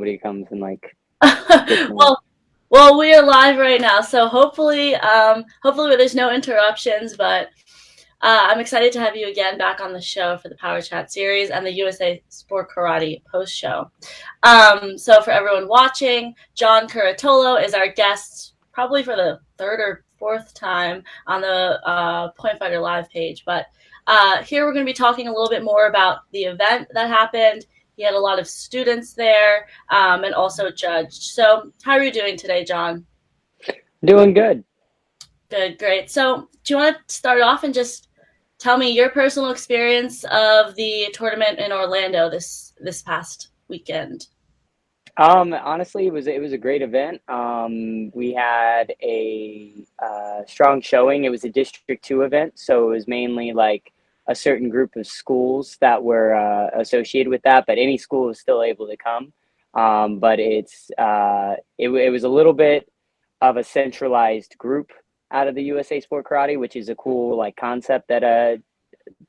nobody comes and like gets me. well, well, we are live right now, so hopefully there's no interruptions. But I'm excited to have you again back on the show for the Power Chat series and the USA Sport Karate post show. So for everyone watching, John Curatolo is our guest, probably for the third or fourth time on the Point Fighter Live page. But here we're going to be talking a little bit more about the event that happened. He had a lot of students there and also judged. So how are you doing today, John? Doing good. Good, great. So do you want to start off and just tell me your personal experience of the tournament in Orlando this past weekend? Honestly, it was a great event. We had a strong showing. It was a District Two event, so it was mainly like a certain group of schools that were associated with that, but any school was still able to come. But it was a little bit of a centralized group out of the USA Sport Karate, which is a cool like concept that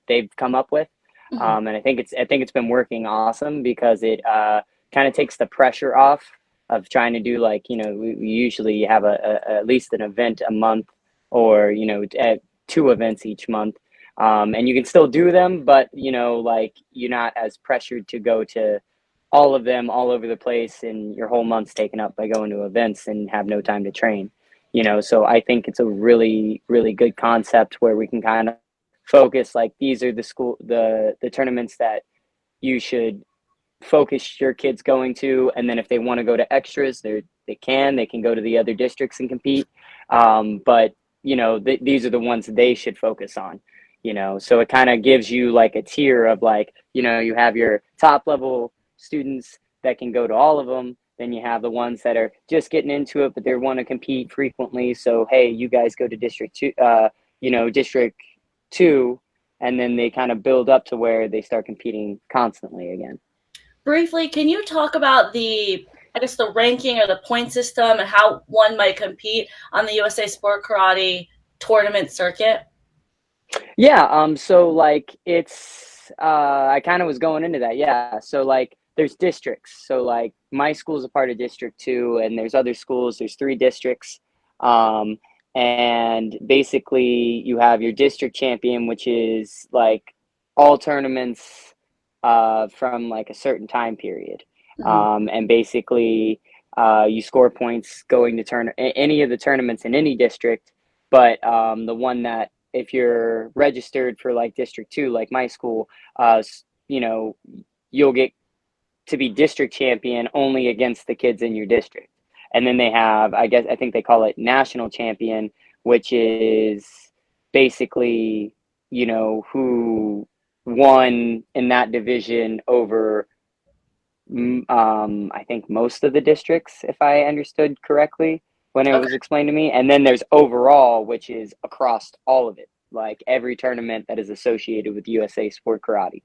they've come up with. Mm-hmm. And I think it's been working awesome because it kind of takes the pressure off of trying to do like we usually have at least an event a month or two events each month, and you can still do them, but like you're not as pressured to go to all of them all over the place and your whole month's taken up by going to events and have no time to train. So I think it's a really really good concept where we can kind of focus like these are the tournaments that you should focus your kids going to, and then if they want to go to extras, they can go to the other districts and compete, but these are the ones they should focus on. So it kind of gives you like a tier of like you have your top level students that can go to all of them, then you have the ones that are just getting into it but they want to compete frequently, so hey, you guys go to district 2, and then they kind of build up to where they start competing constantly again. Briefly, can you talk about I guess, the ranking or the point system and how one might compete on the USA Sport Karate tournament circuit? Yeah, so like I kind of was going into that. Yeah. So like there's districts. So like my school's a part of District 2 and there's other schools, there's three districts. Um and basically you have your district champion, which is like all tournaments from like a certain time period. Mm-hmm. And basically you score points going to any of the tournaments in any district, but the one that if you're registered for like District 2, like my school, uh, you know, you'll get to be district champion only against the kids in your district. And then they have, I think they call it national champion, which is basically, who won in that division over, I think most of the districts, if I understood correctly when it Okay. was explained to me. And then there's overall, which is across all of it, like every tournament that is associated with USA Sport Karate.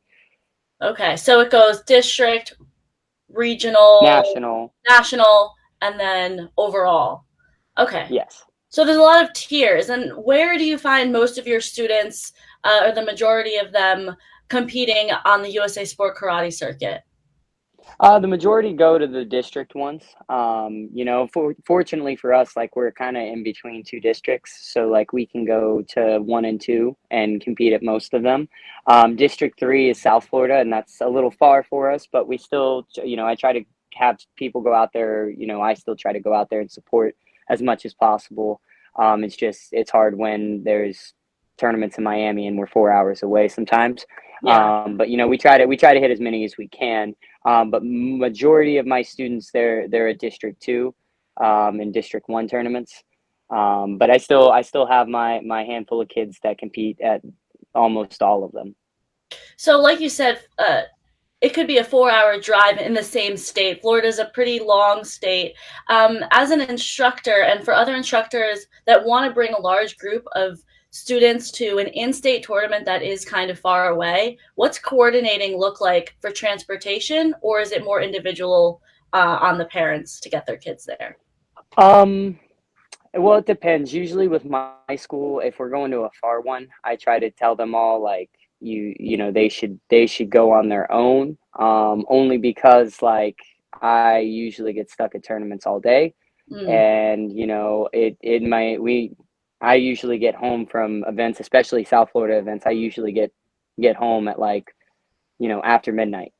Okay. So it goes district, regional, National, national, and then overall. Okay. yes. So there's a lot of tiers. And where do you find most of your students, or the majority of them, competing on the USA Sport Karate circuit? The majority go to the district ones. Fortunately for us, like we're kind of in between two districts, so like we can go to 1 and 2 and compete at most of them. District 3 is South Florida, and that's a little far for us, but we still, I try to have people go out there. I still try to go out there and support as much as possible. It's hard when there's tournaments in Miami and we're 4 hours away sometimes. Yeah. But we try to hit as many as we can. But majority of my students, they're at District 2, and District 1 tournaments. But I still have my handful of kids that compete at almost all of them. So, like you said, it could be a 4 hour drive in the same state. Florida's a pretty long state. As an instructor, and for other instructors that want to bring a large group of students to an in state tournament that is kind of far away, what's coordinating look like for transportation, or is it more individual on the parents to get their kids there? Um, well, it depends. Usually with my school, if we're going to a far one, I try to tell them all like they should go on their own. Only because like I usually get stuck at tournaments all day. Mm. And it might we I usually get home from events, especially South Florida events. I usually get home at like after midnight,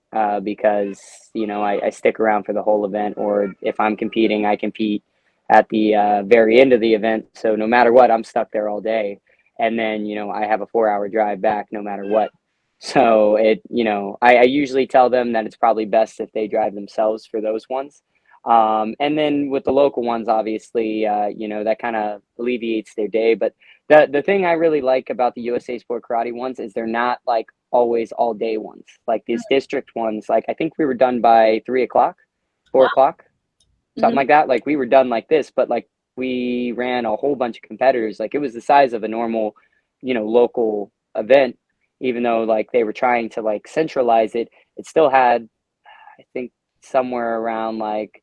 because I stick around for the whole event, or if I'm competing, I compete at the very end of the event. So no matter what, I'm stuck there all day, and then I have a 4 hour drive back no matter what. So I usually tell them that it's probably best if they drive themselves for those ones. And then with the local ones, obviously, that kind of alleviates their day. But the thing I really like about the USA Sport Karate ones is they're not like always all day ones. Like these district ones, like I think we were done by 3 o'clock, four Wow. o'clock, something Hmm. like that. Like we were done like this, but like we ran a whole bunch of competitors. Like it was the size of a normal, local event. Even though like they were trying to like centralize it, it still had, I think, somewhere around like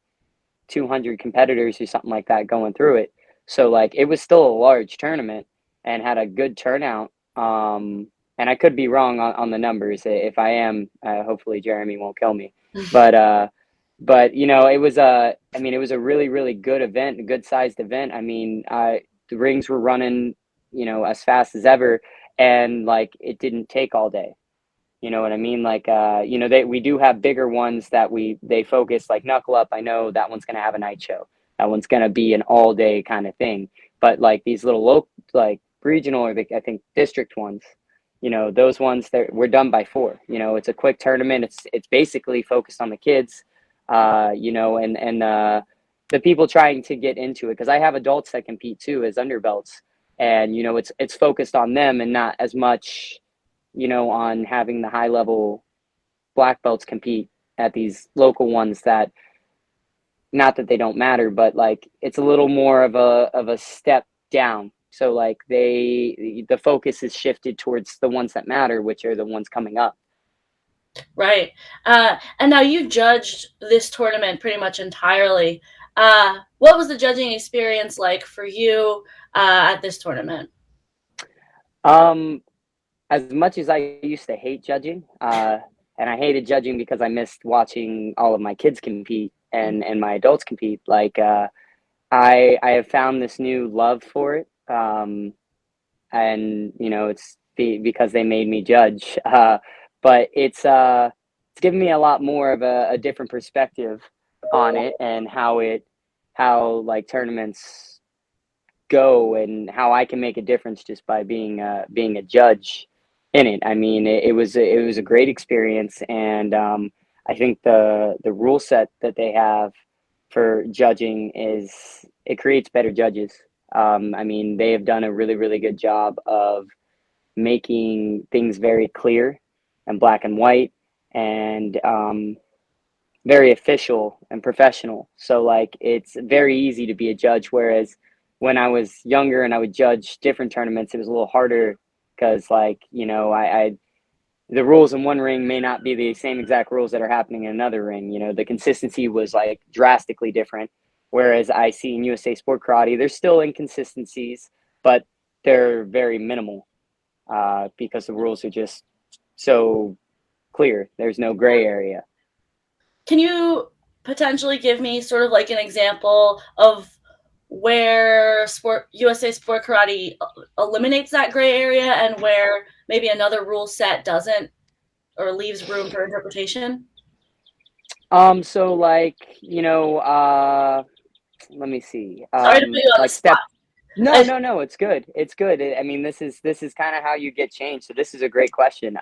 200 competitors or something like that going through it. So like it was still a large tournament and had a good turnout. And I could be wrong on the numbers. If I am, hopefully Jeremy won't kill me. But it was it was a really really good event, a good sized event. I mean, the rings were running, as fast as ever, and like it didn't take all day. You know what I mean? Like, we do have bigger ones that they focus, like Knuckle Up. I know that one's gonna have a night show. That one's gonna be an all day kind of thing. But like these little local, like regional, or I think district ones, those ones that we're done by 4. It's a quick tournament. It's basically focused on the kids, and the people trying to get into it. Because I have adults that compete too as underbelts, and it's focused on them and not as much on having the high level black belts compete at these local ones that, not that they don't matter, but like it's a little more of a step down. So like the focus is shifted towards the ones that matter, which are the ones coming up. Right. And now you judged this tournament pretty much entirely. What was the judging experience like for you at this tournament? Um, as much as I used to hate judging, and I hated judging because I missed watching all of my kids compete and my adults compete. Like I have found this new love for it, and because they made me judge. But it's given me a lot more of a different perspective on it, and how like tournaments go, and how I can make a difference just by being a judge in it. I mean, it was a great experience, and I think the rule set that they have for judging is, it creates better judges. I mean, they have done a really really good job of making things very clear and black and white, and very official and professional. So like it's very easy to be a judge. Whereas when I was younger and I would judge different tournaments, it was a little harder because like I the rules in one ring may not be the same exact rules that are happening in another ring. The consistency was like drastically different. Whereas I see in USA Sport Karate, there's still inconsistencies, but they're very minimal, because the rules are just so clear. There's no gray area. Can you potentially give me sort of like an example of where USA Sport Karate eliminates that gray area and where maybe another rule set doesn't or leaves room for interpretation? So like, let me see. Sorry to put you on the Like spot. step. No, I, no, no. It's good. It's good. I mean, this is kind of how you get change. So this is a great question.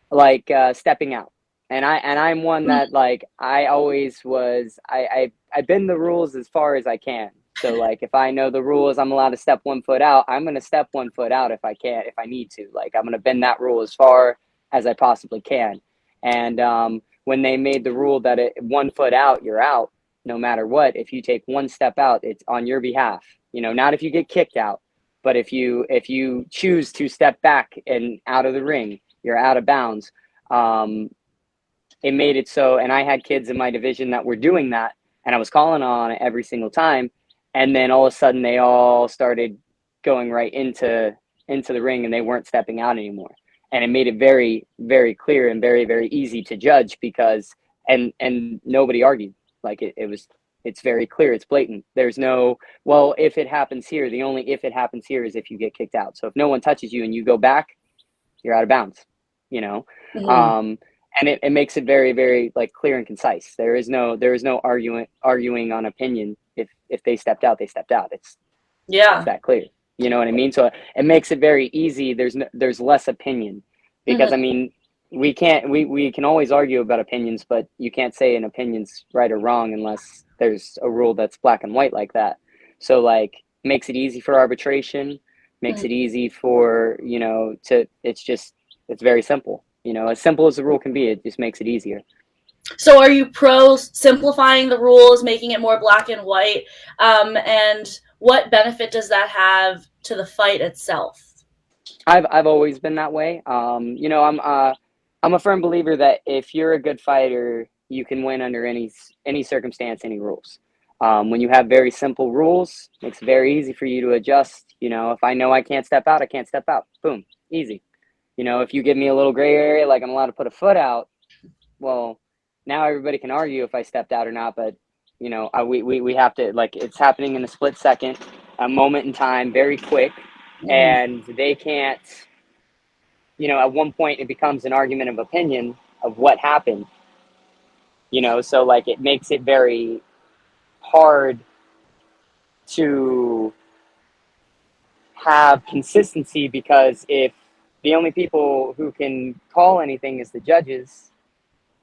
Like stepping out, and I'm one that like I always was. I bend the rules as far as I can. So like if I know the rules, I'm allowed to step 1 foot out. I'm gonna step 1 foot out if I can, if I need to. Like I'm gonna bend that rule as far as I possibly can. And when they made the rule that 1 foot out, you're out no matter what. If you take one step out, it's on your behalf. Not if you get kicked out, but if you choose to step back and out of the ring, you're out of bounds. Um, it made it so, and I had kids in my division that were doing that, and I was calling on it every single time, and then all of a sudden they all started going right into the ring, and they weren't stepping out anymore, and it made it very very clear and very very easy to judge, because and nobody argued. Like it's very clear, it's blatant. There's no, well, if it happens here, the only if it happens here is if you get kicked out. So if no one touches you and you go back, you're out of bounds, you know. Mm-hmm. And it makes it very, very like clear and concise. There is no arguing on opinion. If they stepped out, they stepped out. It's Yeah. that clear. You know what I mean? So it makes it very easy. There's less opinion, because I Mm-hmm. mean, we can always argue about opinions, but you can't say an opinion's right or wrong unless there's a rule that's black and white like that. So like, makes it easy for arbitration, makes it easy for, to it's very simple. As simple as the rule can be, it just makes it easier. So are you pro simplifying the rules, making it more black and white? And what benefit does that have to the fight itself? I've always been that way. I'm a firm believer that if you're a good fighter, you can win under any circumstance, any rules. When you have very simple rules, it makes it very easy for you to adjust. If I know I can't step out, I can't step out. Boom, easy. If you give me a little gray area, like I'm allowed to put a foot out, well, now everybody can argue if I stepped out or not. But we have to, like, it's happening in a split second, a moment in time, very quick, Mm-hmm. and they can't. At one point it becomes an argument of opinion of what happened. So like it makes it very hard to have consistency, because if the only people who can call anything is the judges,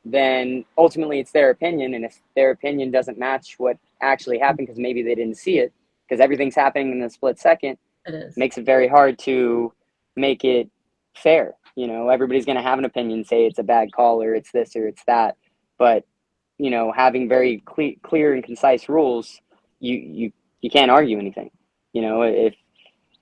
then ultimately it's their opinion, and if their opinion doesn't match what actually happened, because maybe they didn't see it, because everything's happening in a split second, It is. makes it very hard to make it fair. Everybody's going to have an opinion, say it's a bad call or it's this or it's that, but having very clear and concise rules, you can't argue anything. If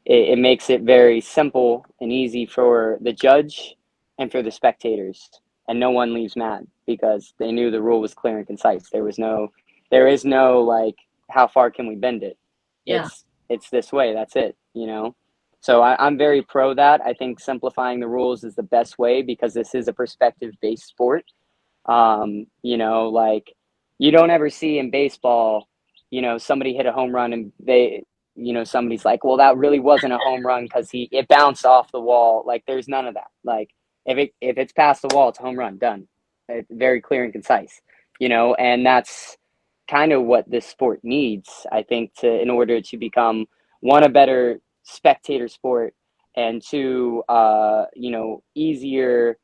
it makes it very simple and easy for the judge and for the spectators, and no one leaves mad because they knew the rule was clear and concise. There is no like, how far can we bend it? Yeah. It's this way. That's it. So I'm very pro that. I think simplifying the rules is the best way, because this is a perspective based sport. Like, you don't ever see in baseball, somebody hit a home run and somebody's like, well, that really wasn't a home run because it bounced off the wall. Like, there's none of that. Like, if it's past the wall, it's a home run, done. It's very clear and concise, and that's kind of what this sport needs, I think, in order to become, one, a better spectator sport, and two, easier.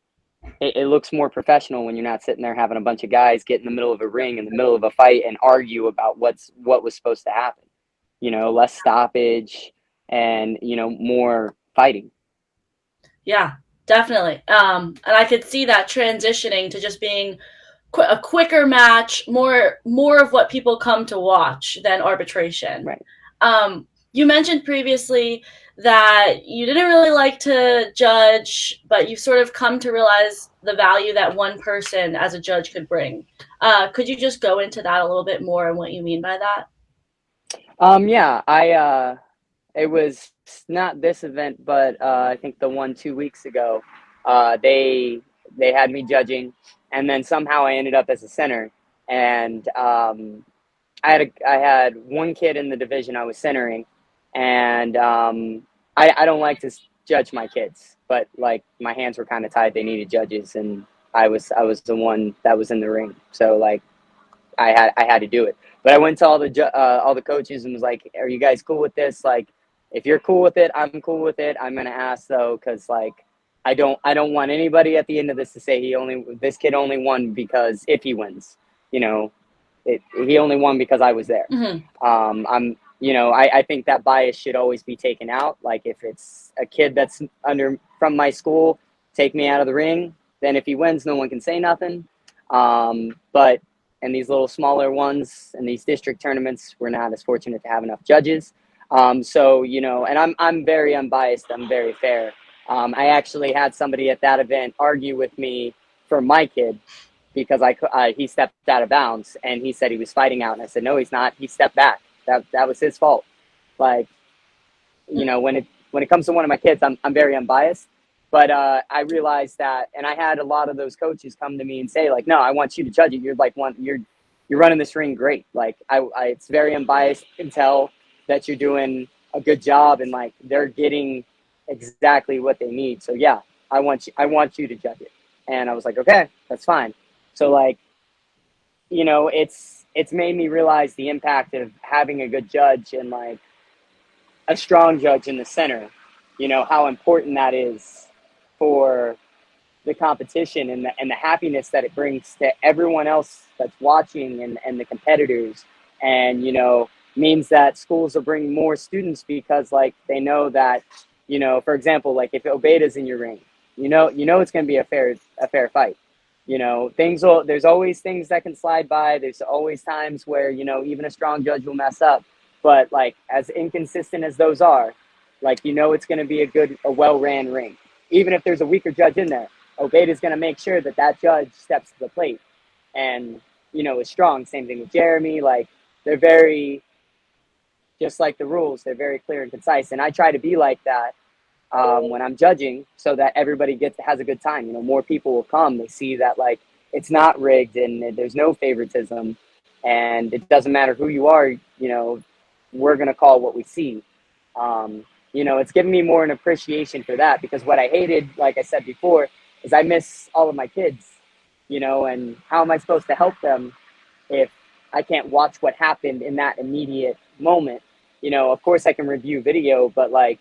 It looks more professional when you're not sitting there having a bunch of guys get in the middle of a ring in the middle of a fight and argue about what was supposed to happen. Less stoppage, and more fighting. Yeah, definitely. And I could see that transitioning to just being a quicker match, more of what people come to watch than arbitration. Right. You mentioned previously that you didn't really like to judge, but you've sort of come to realize the value that one person as a judge could bring. Could you just go into that a little bit more and what you mean by that? Yeah, it was not this event, but I think the one 2 weeks ago, they had me judging, and then somehow I ended up as a center, and I had one kid in the division I was centering, and I don't like to judge my kids, but like, my hands were kind of tied. They needed judges, and I was the one that was in the ring, so like, I had to do it. But I went to all the coaches and was like, "Are you guys cool with this? Like, if you're cool with it, I'm cool with it. I'm gonna ask though, because like, I don't want anybody at the end of this to say this kid only won because if he wins, you know, he only won because I was there. Mm-hmm. I think that bias should always be taken out. Like, if it's a kid that's from my school, take me out of the ring. Then if he wins, no one can say nothing. But in these little smaller ones, in these district tournaments, we're not as fortunate to have enough judges. So, and I'm very unbiased. I'm very fair. I actually had somebody at that event argue with me for my kid, because he stepped out of bounds, and he said he was fighting out, and I said, no, he's not. He stepped back. That was his fault. Like, when it comes to one of my kids, I'm very unbiased. But I realized that, and I had a lot of those coaches come to me and say, like, no, I want you to judge it. You're like you're running this ring great. Like it's very unbiased. You can tell that you're doing a good job, and like they're getting exactly what they need. So yeah, I want you to judge it. And I was like, okay, that's fine. So like, it's made me realize the impact of having a good judge and like a strong judge in the center. How important that is for the competition and the happiness that it brings to everyone else that's watching and the competitors. And means that schools will bring more students because like they know that, for example, like if Obeda's in your ring, it's going to be a fair fight. There's always things that can slide by. There's always times where even a strong judge will mess up, but like as inconsistent as those are, like it's going to be a well-ran ring. Even if there's a weaker judge in there, Obeda's going to make sure that judge steps to the plate and is strong. Same thing with Jeremy. Like they're very, just like the rules, they're very clear and concise, and I try to be like that when I'm judging, so that everybody has a good time. More people will come. They see that like it's not rigged and there's no favoritism, and it doesn't matter who you are. We're gonna call what we see. It's given me more an appreciation for that, because what I hated, like I said before, is I miss all of my kids. And how am I supposed to help them if I can't watch what happened in that immediate moment? Of course I can review video, but like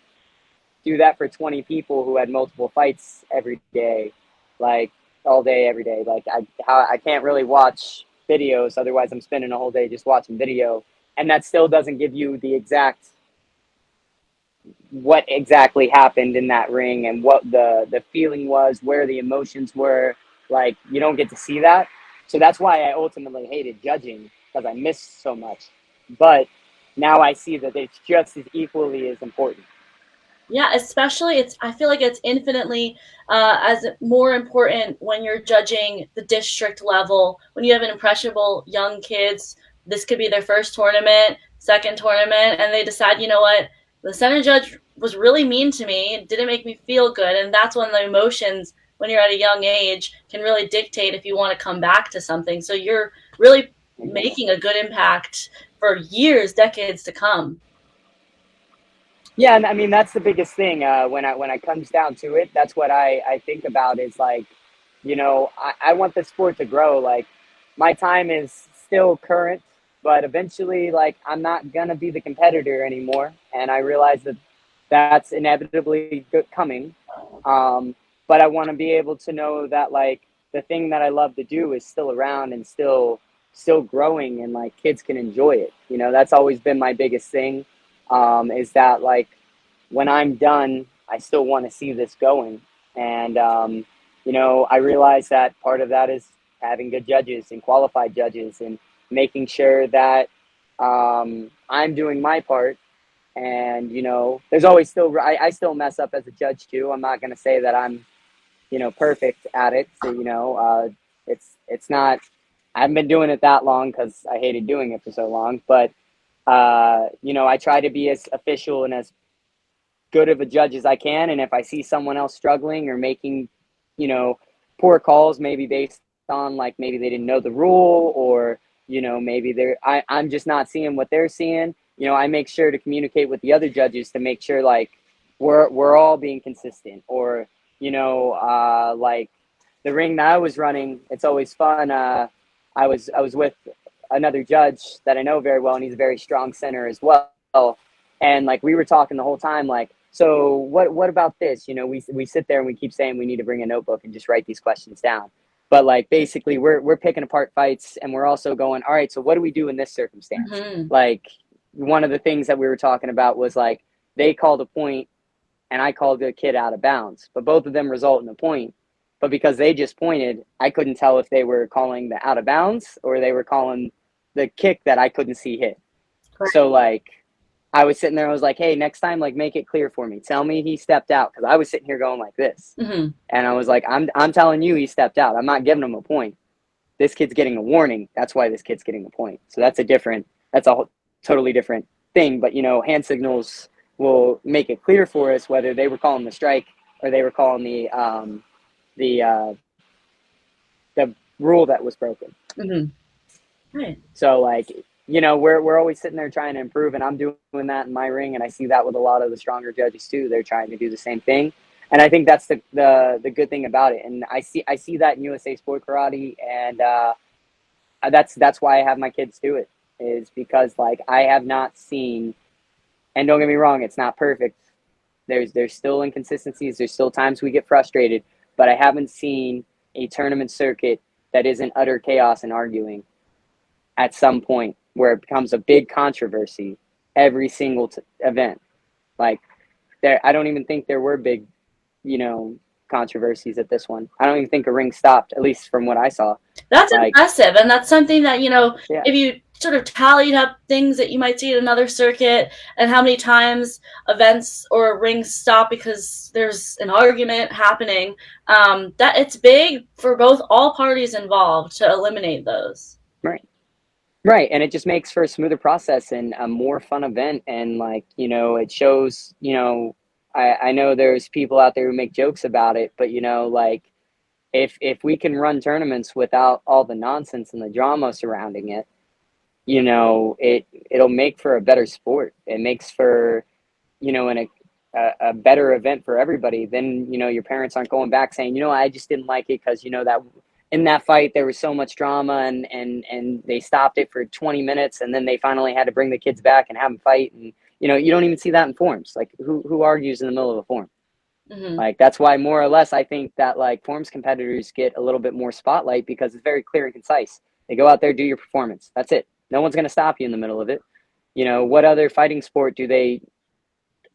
do that for 20 people who had multiple fights every day, like all day, every day. Like I can't really watch videos. Otherwise I'm spending a whole day just watching video. And that still doesn't give you what exactly happened in that ring and what the feeling was, where the emotions were. Like you don't get to see that. So that's why I ultimately hated judging, because I missed so much. But now I see that it's just as equally as important. Yeah, especially I feel like it's infinitely as more important when you're judging the district level, when you have an impressionable young kids. This could be their first tournament, second tournament, and they decide, you know what, the center judge was really mean to me. It didn't make me feel good. And that's when the emotions, when you're at a young age, can really dictate if you want to come back to something. So you're really making a good impact for years, decades to come. Yeah, and I mean that's the biggest thing. When it comes down to it, that's what I think about is like, I want the sport to grow. Like my time is still current, but eventually, like I'm not gonna be the competitor anymore, and I realize that that's inevitably coming. Um, but I want to be able to know that like the thing that I love to do is still around and still growing, and like kids can enjoy it. That's always been my biggest thing. Is that like when I'm done, I still want to see this going. And I realize that part of that is having good judges and qualified judges, and making sure that I'm doing my part. And there's always I still mess up as a judge too. I'm not going to say that I'm perfect at it. So, it's not. I haven't been doing it that long because I hated doing it for so long. But I try to be as official and as good of a judge as I can. And if I see someone else struggling or making, poor calls, maybe based on like maybe they didn't know the rule, or maybe I'm just not seeing what they're seeing. I make sure to communicate with the other judges to make sure like we're all being consistent. Or like the ring that I was running, it's always fun. I was with another judge that I know very well, and he's a very strong center as well. And like we were talking the whole time, like, so what about this? We sit there and we keep saying we need to bring a notebook and just write these questions down. But like basically we're picking apart fights, and we're also going, all right, so what do we do in this circumstance? Mm-hmm. Like one of the things that we were talking about was like they called a point and I called the kid out of bounds, but both of them result in a point. But because they just pointed, I couldn't tell if they were calling the out of bounds or they were calling the kick that I couldn't see hit. Correct. So like I was sitting there, I was like, hey, next time, like make it clear for me. Tell me he stepped out, because I was sitting here going like this. Mm-hmm. And I was like, I'm telling you he stepped out. I'm not giving him a point. This kid's getting a warning. That's why this kid's getting a point. So that's a totally different thing. But hand signals will make it clear for us whether they were calling the strike or they were calling the the rule that was broken. Mm-hmm. Right. So like, you know, we're always sitting there trying to improve, and I'm doing that in my ring, and I see that with a lot of the stronger judges too. They're trying to do the same thing, and I think that's the good thing about it. And I see that in USA Sport Karate, and that's why I have my kids do it, is because like I have not seen, and don't get me wrong, it's not perfect. There's still inconsistencies. There's still times we get frustrated, but I haven't seen a tournament circuit that isn't utter chaos and arguing at some point where it becomes a big controversy every single event. Like there, I don't even think there were big, you know, controversies at this one. I don't even think a ring stopped, at least from what I saw. That's Like, impressive, and that's something that, yeah, if you sort of tallied up things that you might see at another circuit and how many times events or rings stop because there's an argument happening, that it's big for both all parties involved to eliminate those. right. Right, and it just makes for a smoother process and a more fun event, and like, you know, it shows, you know, I know there's people out there who make jokes about it, but you know, like if we can run tournaments without all the nonsense and the drama surrounding it, you know, it'll make for a better sport. It makes for, you know, a better event for everybody. Then, you know, your parents aren't going back saying, you know, I just didn't like it because, you know, that in that fight there was so much drama, and they stopped it for 20 minutes, and then they finally had to bring the kids back and have them fight. And you know, you don't even see that in forms. Like who argues in the middle of a form? Mm-hmm. Like that's why more or less I think that like forms competitors get a little bit more spotlight because it's very clear and concise. They go out there, do your performance. That's it. No one's going to stop you in the middle of it. You know, what other fighting sport do they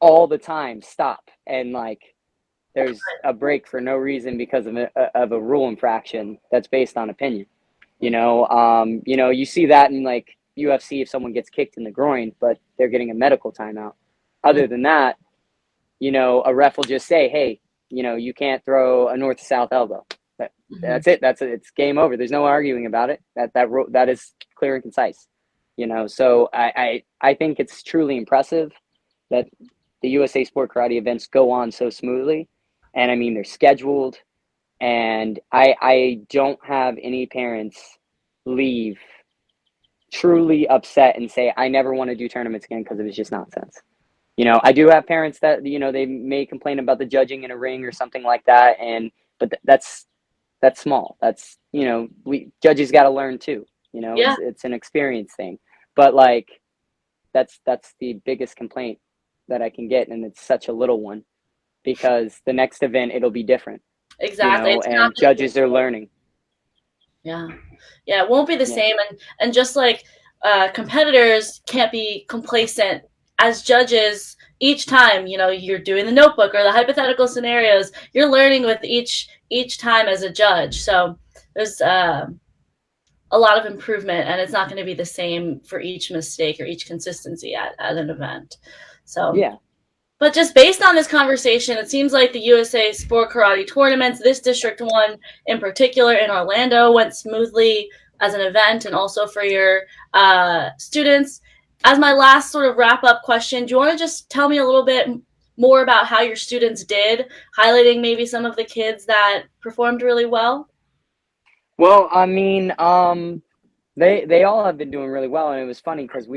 all the time stop and like there's a break for no reason because of a rule infraction that's based on opinion? You know, you see that in like UFC if someone gets kicked in the groin, but they're getting a medical timeout. Other than that, you know, a ref will just say, hey, you know, you can't throw a north to south elbow. That's it. That's it. It's game over. There's no arguing about it. That is clear and concise. You know, so I think it's truly impressive that the USA Sport Karate events go on so smoothly, and I mean they're scheduled, and I don't have any parents leave truly upset and say I never want to do tournaments again because it was just nonsense. You know, I do have parents that, you know, they may complain about the judging in a ring or something like that, and but that's small. That's, you know, we judges got to learn too. You know, Yeah, it's an experience thing, but like that's the biggest complaint that I can get, and it's such a little one because the next event it'll be different. You exactly. know, It's not and going to be. judges are learning. Yeah, yeah, it won't be the Yeah, same, and just like competitors can't be complacent as judges. Each time, you're doing the notebook or the hypothetical scenarios, you're learning with each time as a judge. So there's a lot of improvement, and it's not going to be the same for each mistake or each consistency at an event. So, yeah, but just based on this conversation, it seems like the USA Sport Karate tournaments, this District 1 in particular in Orlando, went smoothly as an event and also for your students. As my last sort of wrap-up question, do you want to just tell me a little bit more about how your students did, highlighting maybe some of the kids that performed really well? well, I mean, they all have been doing really well, and it was funny because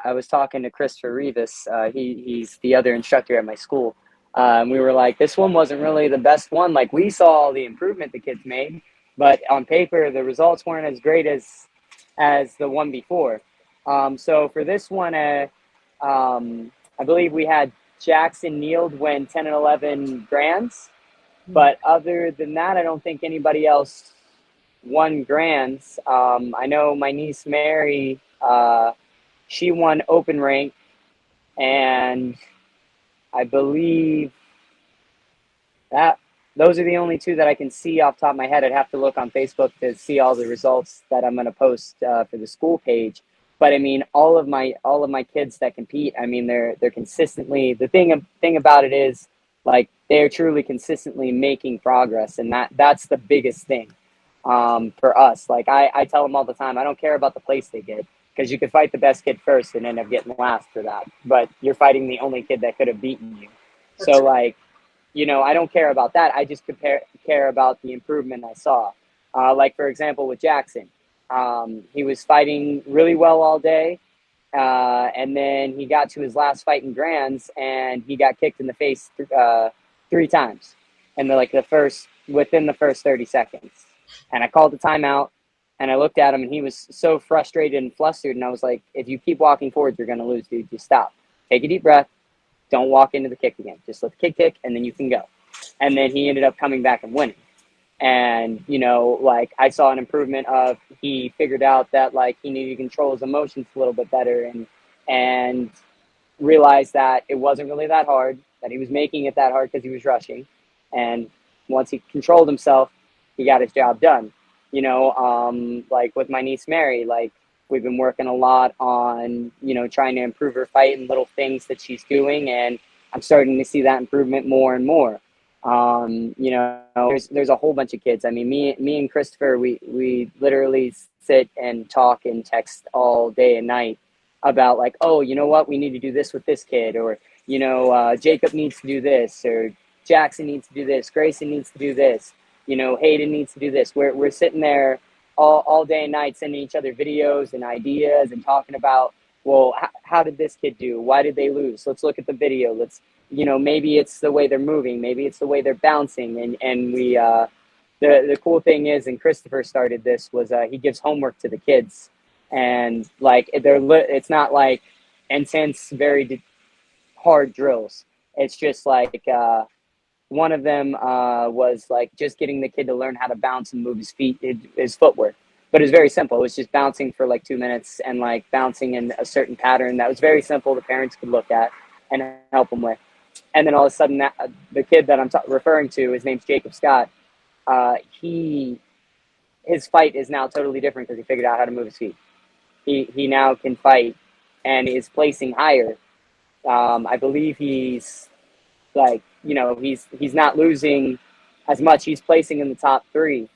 I was talking to Christopher Rivas. He's the other instructor at my school. And we were like, this one wasn't really the best one. Like we saw all the improvement the kids made, but on paper the results weren't as great as the one before. So for this one, I believe we had Jackson Neild win 10 and 11 grands, but other than that, I don't think anybody else won grands. I know my niece Mary, she won open rank, and I believe that those are the only two that I can see off the top of my head. I'd have to look on Facebook to see all the results that I'm going to post for the school page. But I mean, all of my kids that compete, I mean, they're consistently. The thing about it is, like, they're truly consistently making progress, and that's the biggest thing for us. Like I tell them all the time, I don't care about the place they get because you could fight the best kid first and end up getting last for that, but you're fighting the only kid that could have beaten you. So That's like I don't care about that. I just care about the improvement I saw. Like, for example, with Jackson, he was fighting really well all day. And then he got to his last fight in Grands, and he got kicked in the face 3 times, and within the first 30 seconds. And I called the timeout, and I looked at him, and he was so frustrated and flustered. And I was like, "If you keep walking forward, you're going to lose, dude. Just stop. Take a deep breath. Don't walk into the kick again. Just let the kick, and then you can go." And then he ended up coming back and winning. And like, I saw an improvement of, he figured out that, like, he needed to control his emotions a little bit better, and realized that it wasn't really that hard, that he was making it that hard because he was rushing. And once he controlled himself, he got his job done. Like with my niece Mary, like, we've been working a lot on trying to improve her fight and little things that she's doing, and I'm starting to see that improvement more and more. There's a whole bunch of kids. I mean, me and Christopher, we literally sit and talk and text all day and night about, like, oh, you know what, we need to do this with this kid, or Jacob needs to do this, or Jackson needs to do this, Grayson needs to do this, Hayden needs to do this. We're sitting there all day and night, sending each other videos and ideas and talking about, well, how did this kid do? Why did they lose? Let's look at the video. Let's, maybe it's the way they're moving, maybe it's the way they're bouncing. And we, the cool thing is, and Christopher started this, was he gives homework to the kids, and like, it's not like intense, very hard drills. It's just like, one of them was like just getting the kid to learn how to bounce and move his feet, his footwork. But it was very simple. It was just bouncing for like 2 minutes, and like bouncing in a certain pattern that was very simple. The parents could look at and help them with. And then all of a sudden, the kid that I'm referring to, his name's Jacob Scott. His fight is now totally different because he figured out how to move his feet. He now can fight and is placing higher. I believe he's like, he's not losing as much. He's placing in the top 3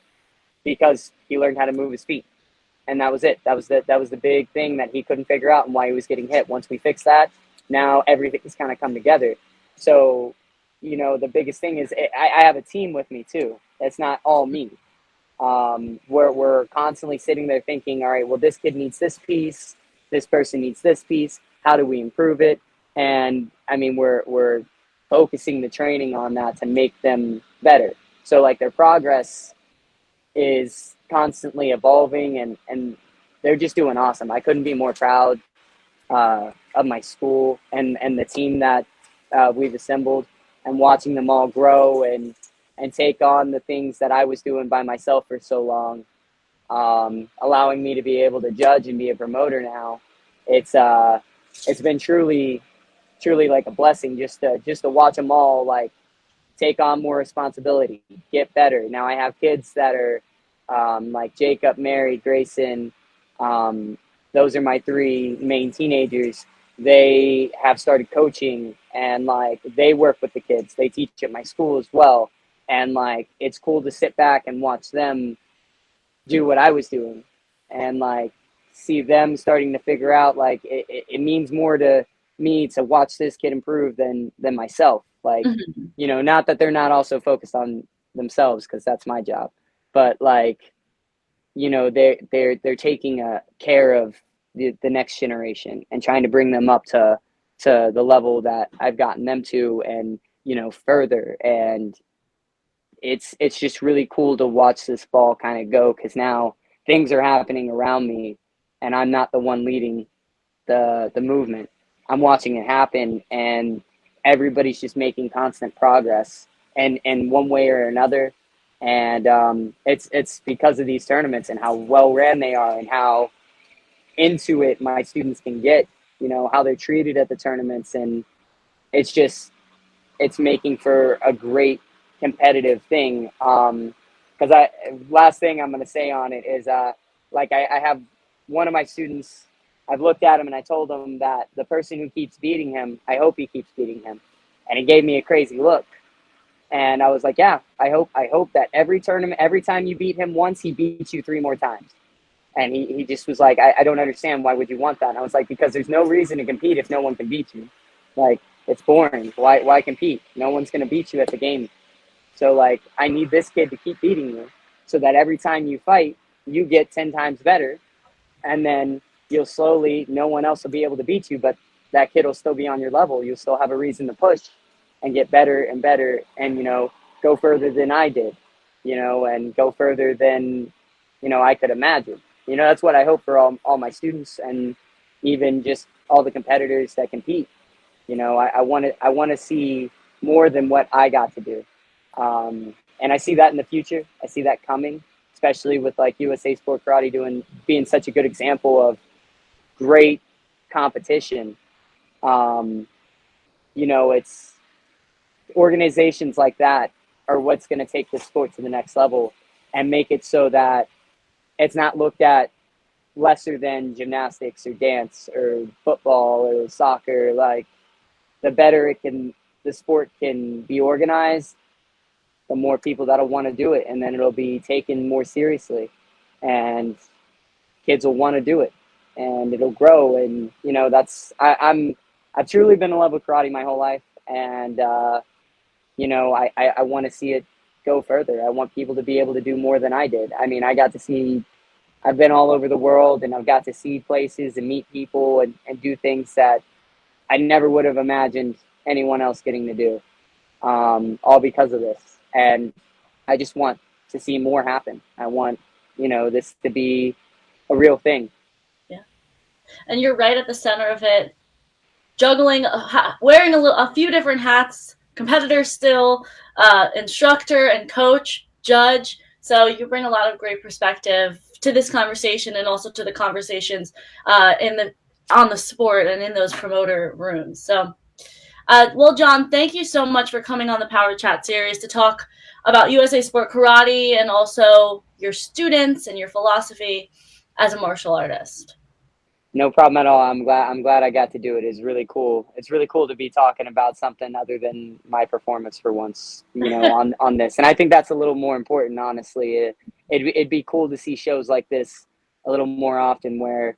because he learned how to move his feet. And that was it. That was the big thing that he couldn't figure out, and why he was getting hit. Once we fixed that, now everything's kind of come together. So, the biggest thing is, I have a team with me too. It's not all me. We're constantly sitting there thinking, all right, well, this kid needs this piece, this person needs this piece. How do we improve it? And I mean, we're focusing the training on that to make them better. So like, their progress is constantly evolving, and they're just doing awesome. I couldn't be more proud of my school and the team that we've assembled, and watching them all grow and take on the things that I was doing by myself for so long, allowing me to be able to judge and be a promoter now. It's been truly like a blessing just to watch them all, like, take on more responsibility, get better. Now I have kids that are like Jacob, Mary, Grayson. Those are my 3 main teenagers. They have started coaching, and like, they work with the kids. They teach at my school as well. And like, it's cool to sit back and watch them do what I was doing, and like, see them starting to figure out, like, it means more to me to watch this kid improve than myself. Like, not that they're not also focused on themselves, because that's my job, but like, they're taking care of the next generation and trying to bring them up to the level that I've gotten them to, and further. And it's just really cool to watch this ball kind of go, because now things are happening around me, and I'm not the one leading the movement. I'm watching it happen, and everybody's just making constant progress, and in one way or another. And it's because of these tournaments and how well ran they are, and how into it my students can get, how they're treated at the tournaments. And it's making for a great competitive thing. Because last thing I'm going to say on it is, like, I have one of my students. I've looked at him and I told him that the person who keeps beating him, I hope he keeps beating him. And he gave me a crazy look. And I was like, yeah, I hope that every tournament, every time you beat him once, he beats you 3 more times. And he just was like, I don't understand. Why would you want that? And I was like, because there's no reason to compete if no one can beat you. Like, It's boring. Why compete? No one's going to beat you at the game. So like, I need this kid to keep beating you so that every time you fight, you get 10 times better. And then you'll slowly, no one else will be able to beat you, but that kid will still be on your level. You'll still have a reason to push and get better and better and, go further than I did, and go further than, I could imagine. That's what I hope for all my students and even just all the competitors that compete. I want to see more than what I got to do. And I see that in the future. I see that coming, especially with like USA Sport Karate being such a good example of great competition. It's organizations like that are what's going to take the sport to the next level and make it so that it's not looked at lesser than gymnastics or dance or football or soccer. Like, the better the sport can be organized, the more people that'll want to do it, and then it'll be taken more seriously, and kids will want to do it, and it'll grow. And I've truly been in love with karate my whole life, and I want to see it go further. I want people to be able to do more than I did. I mean, I've been all over the world, and I've got to see places and meet people and do things that I never would have imagined anyone else getting to do, all because of this. And I just want to see more happen. I want, this to be a real thing. Yeah. And you're right at the center of it, juggling, wearing a few different hats, competitor still, instructor and coach, judge. So you bring a lot of great perspective to this conversation and also to the conversations on the sport and in those promoter rooms. So, well, John, thank you so much for coming on the Power Chat series to talk about USA Sport Karate and also your students and your philosophy as a martial artist. No problem at all. I'm glad I got to do it. It's really cool. It's really cool to be talking about something other than my performance for once, on this. And I think that's a little more important, honestly. It'd be cool to see shows like this a little more often, where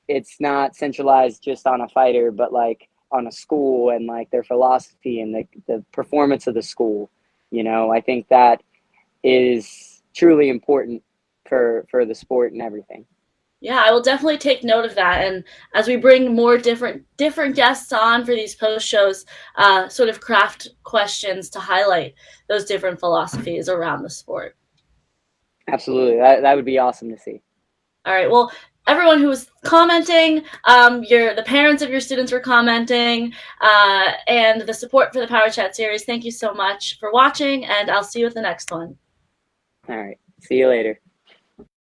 it's not centralized just on a fighter, but like on a school and like their philosophy and the performance of the school. I think that is truly important for the sport and everything. Yeah, I will definitely take note of that. And as we bring more different guests on for these post shows, sort of craft questions to highlight those different philosophies around the sport. Absolutely. That would be awesome to see. All right. Well, everyone who was commenting, the parents of your students were commenting, and the support for the Power Chat series. Thank you so much for watching, and I'll see you at the next one. All right. See you later.